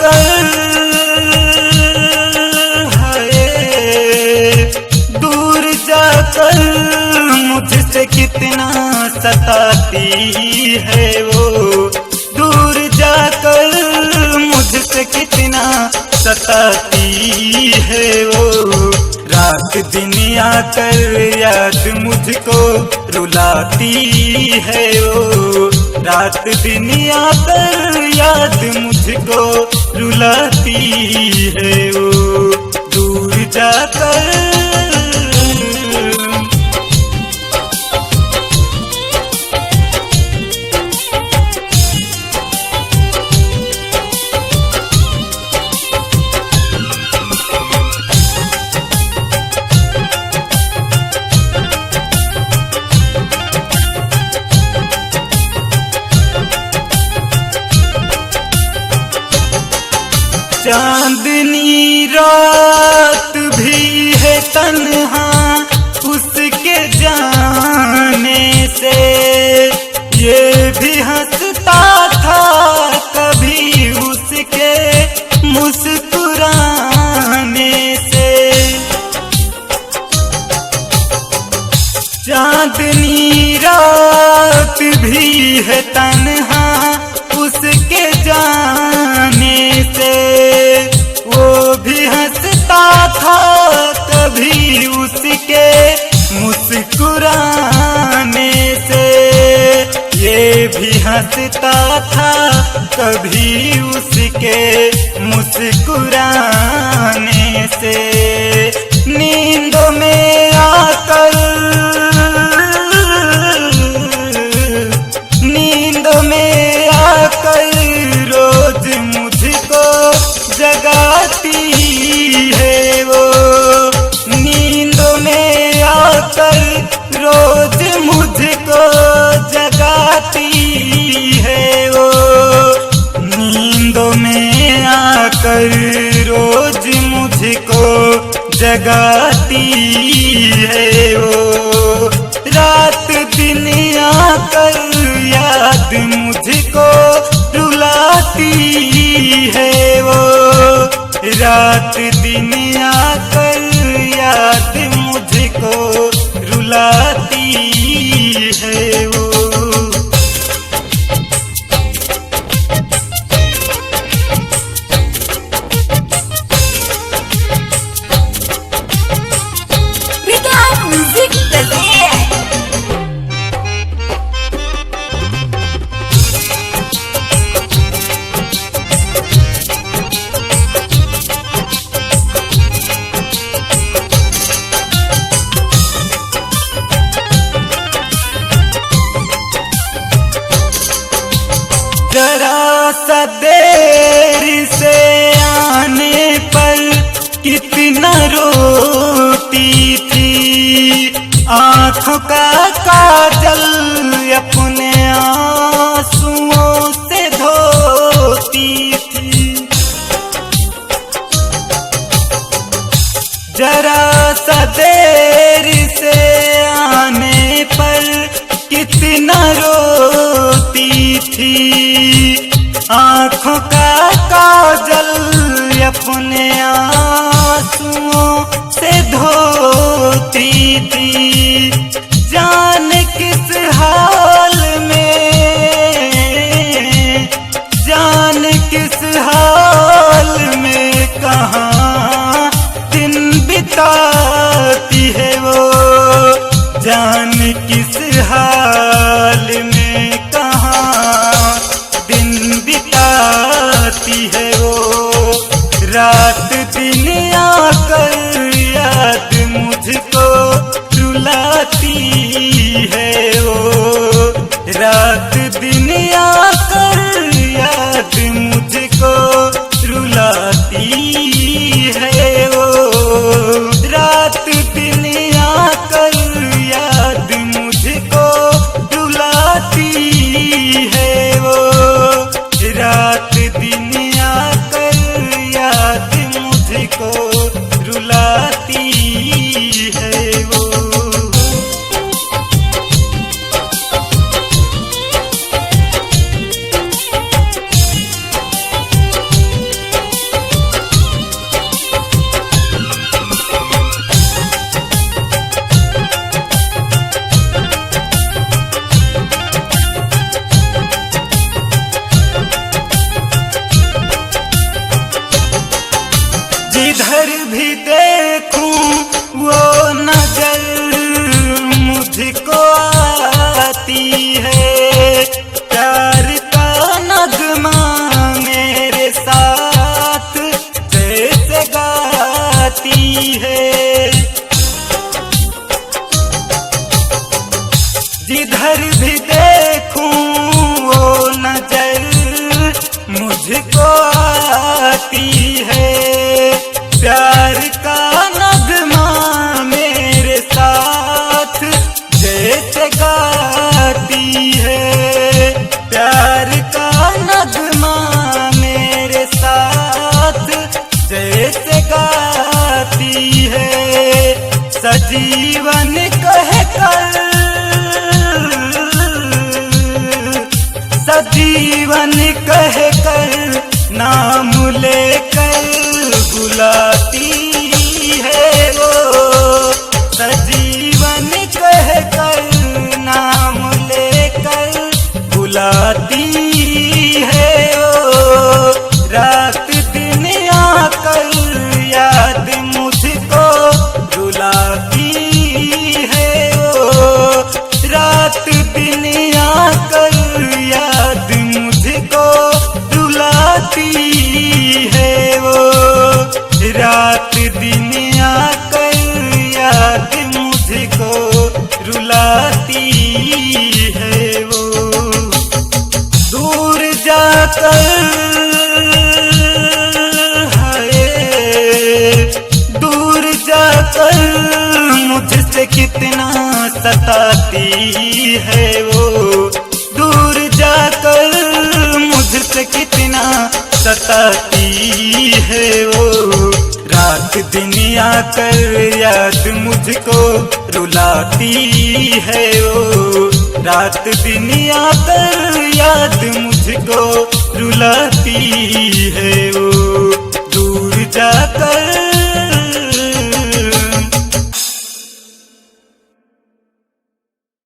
जाकर है, दूर जाकर मुझसे कितना सताती है वो, दूर जाकर मुझसे कितना सताती है वो। रात दिन आकर याद मुझको रुलाती है वो, रात दिन आकर याद मुझको रुलाती है वो, दूर जाकर। चांदनी रात भी है तन्हा उसके जाने से, ये भी हंसता था कभी उसके मुस्कुराने से। चांदनी रात भी है तन्हा उसके जाने से, वो भी हंसता था कभी उसके मुस्कुराने से, ये भी हंसता था कभी उसके मुस्कुराने से। नींदों में आकर, नींदों में आकर रोज मुझको जगाती है वो, नींदों में आकर रोज मुझको जगाती है वो, नींदों में आकर रोज मुझको जगाती है वो। रात दिन आकर याद मुझको रुलाती है वो, रात दिन आकर याद मुझको रुलाती है वो। जरा सा देर से आने पर कितना रोती थी, आँखों का काजल अपने आंसुओं से धोती थी। जरा सा देर से आने पर कितना रोती थी, आँखों का काजल अपने आंसुओं से धोती थी। जान किस हाल में, जान किस हाल में कहाँ दिन बिताती है वो, जान किस हाल में कहाँ दिन बिताती है वो। रात दिन आकर याद मुझको रुलाती है वो, रात दिन आकर याद मुझको रुलाती है वो, रात दिन आकर याद मुझको रुलाती है वो, रात दिन आकर याद मुझको रुलाती है वो। भी देखूं वो नजर मुझको आती है। प्यार का नगमा मेरे साथ जैसे गाती है। जिधर भी देखूं वो नजर मुझको आती है। प्यार का नगमा मेरे साथ जैसे गाती है। प्यार का नगमा मेरे साथ जैसे गाती है। सजीवन कहकर सजीवन कहकर नाम लेकर बुलाती है वो। सजीवन कहकर नाम लेकर बुलाती है वो। रात दिन आकर याद मुझको रुलाती है वो। रात दिन आकर याद मुझको रुलाती है वो। रात दिन आकर याद मुझको रुलाती है वो। दूर जाकर दूर जाकर मुझसे कितना सताती है वो। दूर जाकर मुझसे कितना सताती है वो। रात दिन आकर याद मुझको रुलाती है वो। रात दिन आकर याद मुझको रुलाती है वो। दूर जाकर